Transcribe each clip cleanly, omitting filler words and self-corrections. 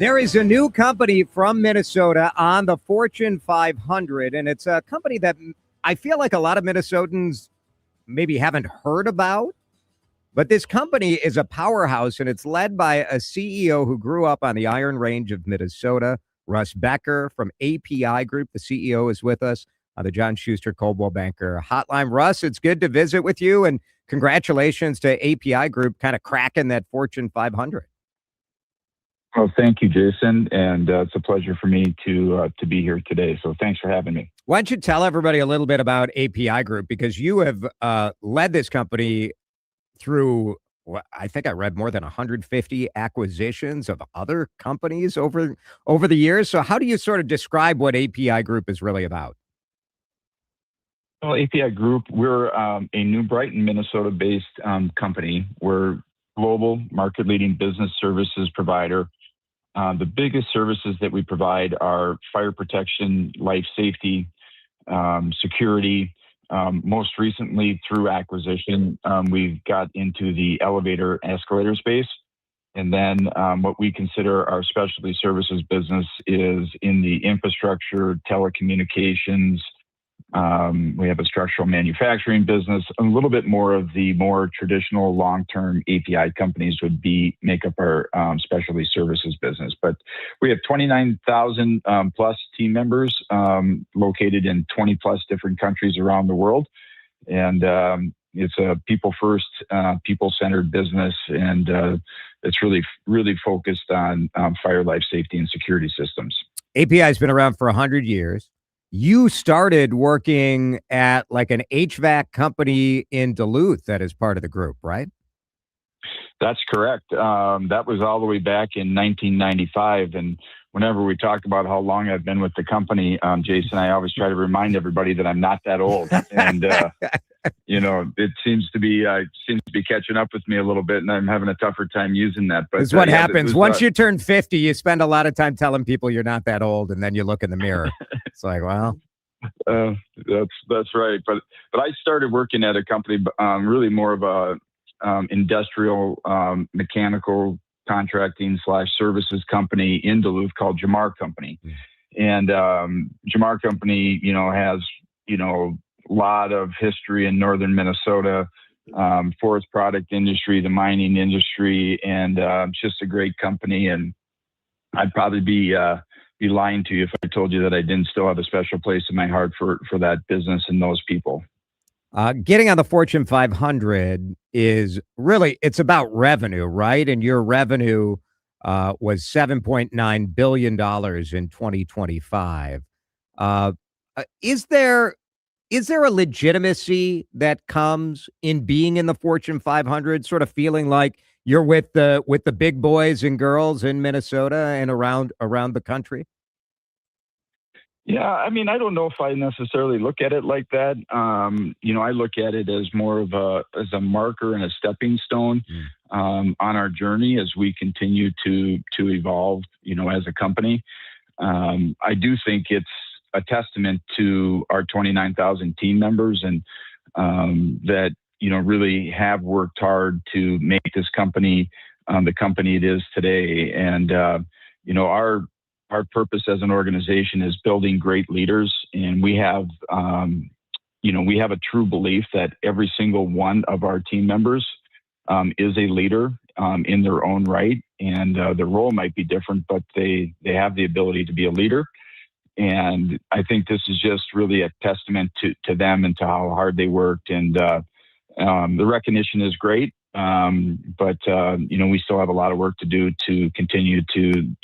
There is a new company from Minnesota on the Fortune 500, and it's a company that I feel like a lot of Minnesotans maybe haven't heard about. But this company is a powerhouse, and it's led by a CEO who grew up on the Iron Range of Minnesota, Russ Becker from APi Group. The CEO is with us on the John Schuster Coldwell Banker Hotline. Russ, it's good to visit with you, and congratulations to APi Group kind of cracking that Fortune 500. Well, thank you, Jason, and it's a pleasure for me to be here today. So thanks for having me. Why don't you tell everybody a little bit about APi Group, because you have led this company through, I think I read more than 150 acquisitions of other companies over the years. So how do you sort of describe what APi Group is really about? Well, APi Group, we're a new Brighton, Minnesota-based company. We're global market-leading business services provider. The biggest services that we provide are fire protection, life safety, security. Most recently, through acquisition, we've got into the elevator escalator space. And then what we consider our specialty services business is in the infrastructure, telecommunications. We have a structural manufacturing business. A little bit more of the more traditional long-term APi companies would make up our specialty services business. But we have 29,000 plus team members located in 20 plus different countries around the world. And it's a people-first, people-centered business. And it's really focused on fire, life safety, and security systems. APi has been around for 100 years. You started working at like an HVAC company in Duluth that is part of the group, right? That's correct. That was all the way back in 1995. And whenever we talk about how long I've been with the company, Jason, I always try to remind everybody that I'm not that old. And, it seems to be catching up with me a little bit, and I'm having a tougher time using that. But it's what happens. Once you turn 50, you spend a lot of time telling people you're not that old, and then you look in the mirror. It's like, well. That's right. But I started working at a company, really more of a industrial mechanical contracting / services company in Duluth called Jamar Company. And Jamar Company, has, a lot of history in northern Minnesota, forest product industry, the mining industry, and just a great company. And I'd probably be lying to you if I told you that I didn't still have a special place in my heart for that business and those people. Getting on the Fortune 500 is really, it's about revenue, right? And your revenue was $7.9 billion in 2025. Is there a legitimacy that comes in being in the Fortune 500, sort of feeling like you're with the big boys and girls in Minnesota and around the country? Yeah, I mean, I don't know if I necessarily look at it like that. I look at it as more of a marker and a stepping stone on our journey as we continue to evolve, as a company. I do think it's a testament to our 29,000 team members and that, really have worked hard to make this company the company it is today. And, our purpose as an organization is building great leaders. And we have, we have a true belief that every single one of our team members is a leader in their own right. And their role might be different, but they have the ability to be a leader. And I think this is just really a testament to them and to how hard they worked. And the recognition is great. But we still have a lot of work to do to continue to,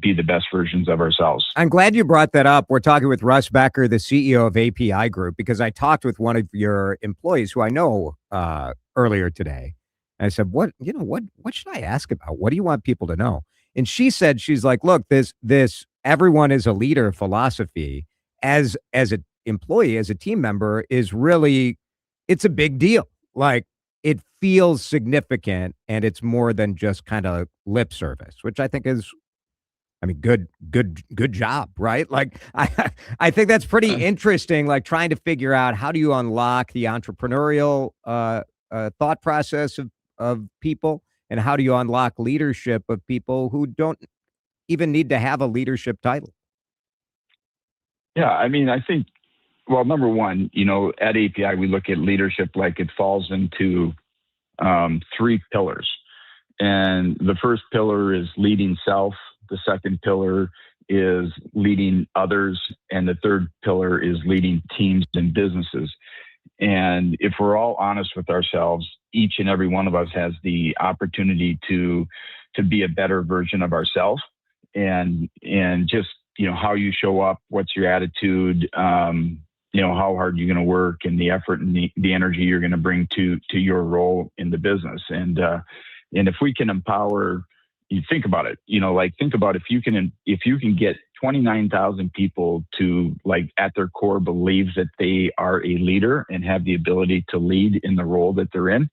be the best versions of ourselves. I'm glad you brought that up. We're talking with Russ Becker, the CEO of APi Group, because I talked with one of your employees who I know earlier today. And I said, what should I ask about? What do you want people to know? And she said, she's like, look, this everyone is a leader philosophy as an employee, as a team member is really, it's a big deal. Like, it feels significant, and it's more than just kind of lip service, which I think is, good job, right? Like, I think that's pretty interesting, like trying to figure out how do you unlock the entrepreneurial thought process of people, and how do you unlock leadership of people who don't even need to have a leadership title? Yeah, I mean, I think, well, number one, at APi, we look at leadership like it falls into three pillars. And the first pillar is leading self. The second pillar is leading others. And the third pillar is leading teams and businesses. And if we're all honest with ourselves, each and every one of us has the opportunity to be a better version of ourselves. And just, how you show up, what's your attitude, how hard you're going to work, and the effort and the energy you're going to bring to your role in the business. And if we can empower, you think about it, think about if you can get 29,000 people to, at their core, believe that they are a leader and have the ability to lead in the role that they're in,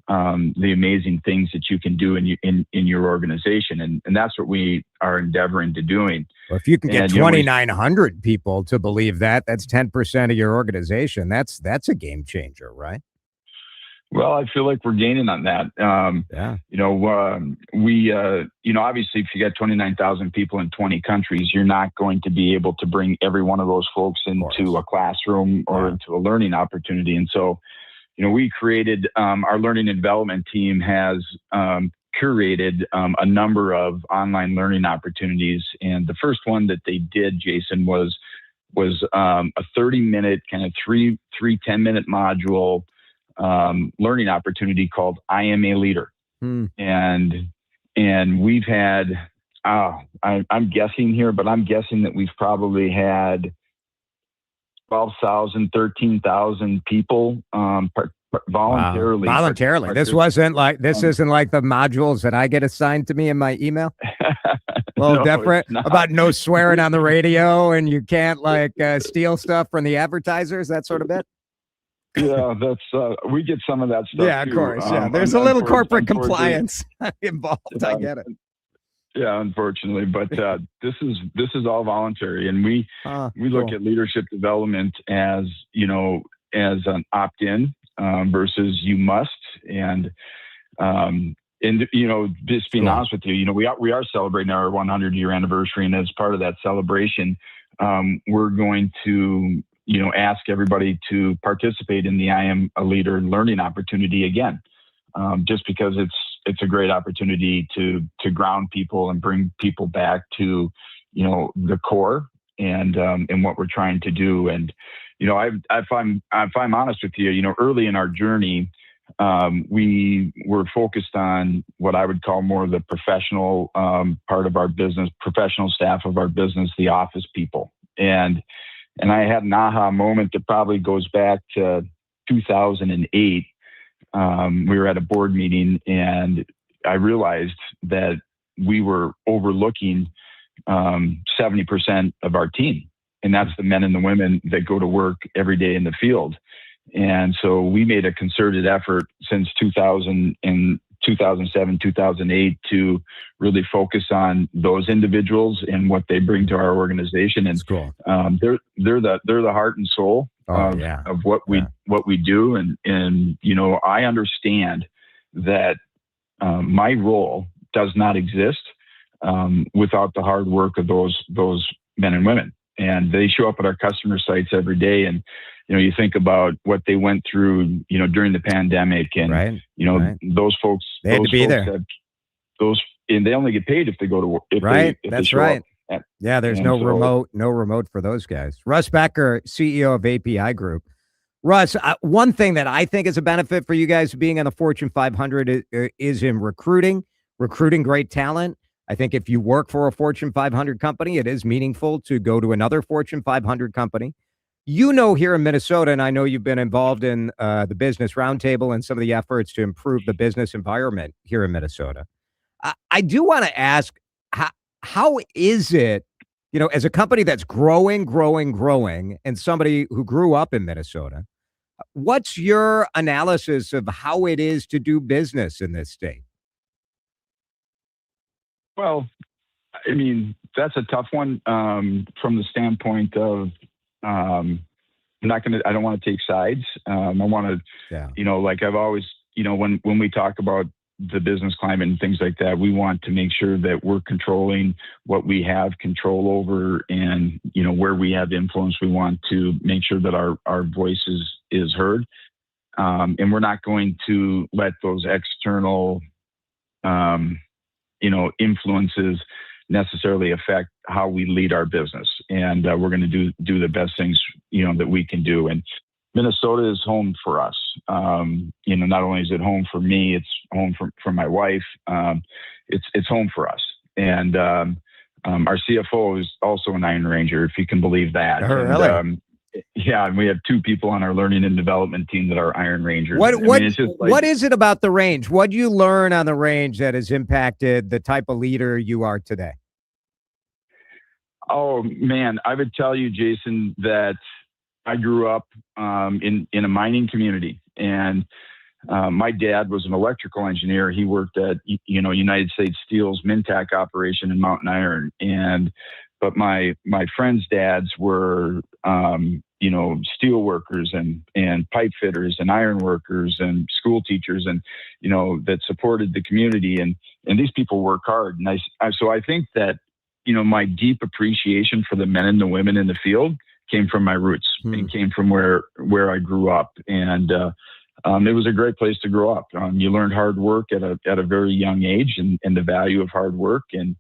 the amazing things that you can do in your organization. And that's what we are endeavoring to doing. Well, if you can get 2,900 people to believe that, that's 10% of your organization. That's a game changer, right? Well, I feel like we're gaining on that. Obviously, if you get 29,000 people in 20 countries, you're not going to be able to bring every one of those folks into a classroom or into a learning opportunity. And so, we created, our learning and development team has curated a number of online learning opportunities. And the first one that they did, Jason, was a 30-minute, kind of three 10-minute module learning opportunity called I Am a Leader. And we've had, I'm guessing here, but I'm guessing that we've probably had 12,000, 13,000 people voluntarily. Wow. Voluntarily. This isn't like the modules that I get assigned to me in my email. A little different about no swearing on the radio, and you can't steal stuff from the advertisers, that sort of bit. Yeah, that's we get some of that stuff. Yeah, of course. Yeah, there's a little corporate compliance involved. I get it. Yeah, unfortunately, but this is all voluntary, and we look at leadership development as an opt-in versus you must, and just being honest with you, we are celebrating our 100-year anniversary, and as part of that celebration, we're going to ask everybody to participate in the I Am a Leader learning opportunity again, just because it's a great opportunity to ground people and bring people back to, the core and what we're trying to do. And, if I'm honest with you, early in our journey, we were focused on what I would call more of the professional part of our business, professional staff of our business, the office people. And I had an aha moment that probably goes back to 2008. We were at a board meeting, and I realized that we were overlooking 70% of our team. And that's the men and the women that go to work every day in the field. And so we made a concerted effort since 2007, 2008 to really focus on those individuals and what they bring to our organization. And cool. They're the heart and soul of what we do. And I understand that my role does not exist without the hard work of those men and women. And they show up at our customer sites every day. And, you think about what they went through, during the pandemic, and, those folks, they had to be there. And they only get paid if they go to work. That's right. There's no remote for those guys. Russ Becker, CEO of APi Group. Russ, one thing that I think is a benefit for you guys being on the Fortune 500 is in recruiting great talent. I think if you work for a Fortune 500 company, it is meaningful to go to another Fortune 500 company. Here in Minnesota, and I know you've been involved in the Business Roundtable and some of the efforts to improve the business environment here in Minnesota. I do want to ask, how is it, as a company that's growing, and somebody who grew up in Minnesota, what's your analysis of how it is to do business in this state? Well, I mean, that's a tough one from the standpoint of I don't want to take sides. I want to, like I've always, when we talk about the business climate and things like that, we want to make sure that we're controlling what we have control over, and where we have influence, we want to make sure that our voice is heard. And we're not going to let those external, influences necessarily affect how we lead our business. And we're going to do the best things, that we can do. And Minnesota is home for us. Not only is it home for me, it's home for my wife. It's home for us. And our CFO is also an Iron Ranger, if you can believe that. Oh, really? And, yeah, and we have 2 people on our learning and development team that are Iron Rangers. What is it about the range? What do you learn on the range that has impacted the type of leader you are today? Oh man, I would tell you, Jason, that I grew up in a mining community, and my dad was an electrical engineer. He worked at United States Steel's Mintac operation in Mountain Iron, but my friends' dads were steel workers and pipe fitters and iron workers and school teachers, and that supported the community, and these people work hard. And so I think that my deep appreciation for the men and the women in the field came from my roots and came from where I grew up. And it was a great place to grow up. You learned hard work at a very young age, and the value of hard work. And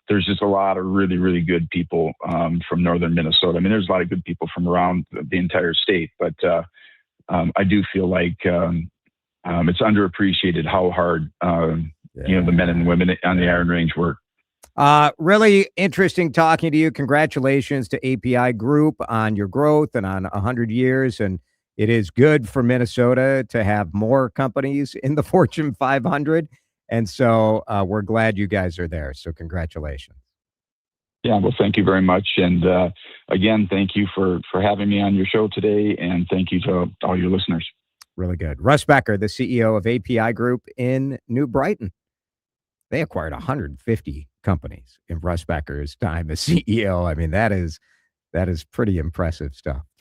there's just a lot of really, really good people from northern Minnesota. I mean, there's a lot of good people from around the entire state, but I do feel like it's underappreciated how hard the men and women on the Iron Range work. Really interesting talking to you. Congratulations to APi Group on your growth and on 100 years. And it is good for Minnesota to have more companies in the Fortune 500. And so we're glad you guys are there. So congratulations. Yeah, well, thank you very much. And again, thank you for having me on your show today. And thank you to all your listeners. Really good. Russ Becker, the CEO of APi Group in New Brighton. They acquired 150 companies in Russ Becker's time as CEO. I mean, that is pretty impressive stuff.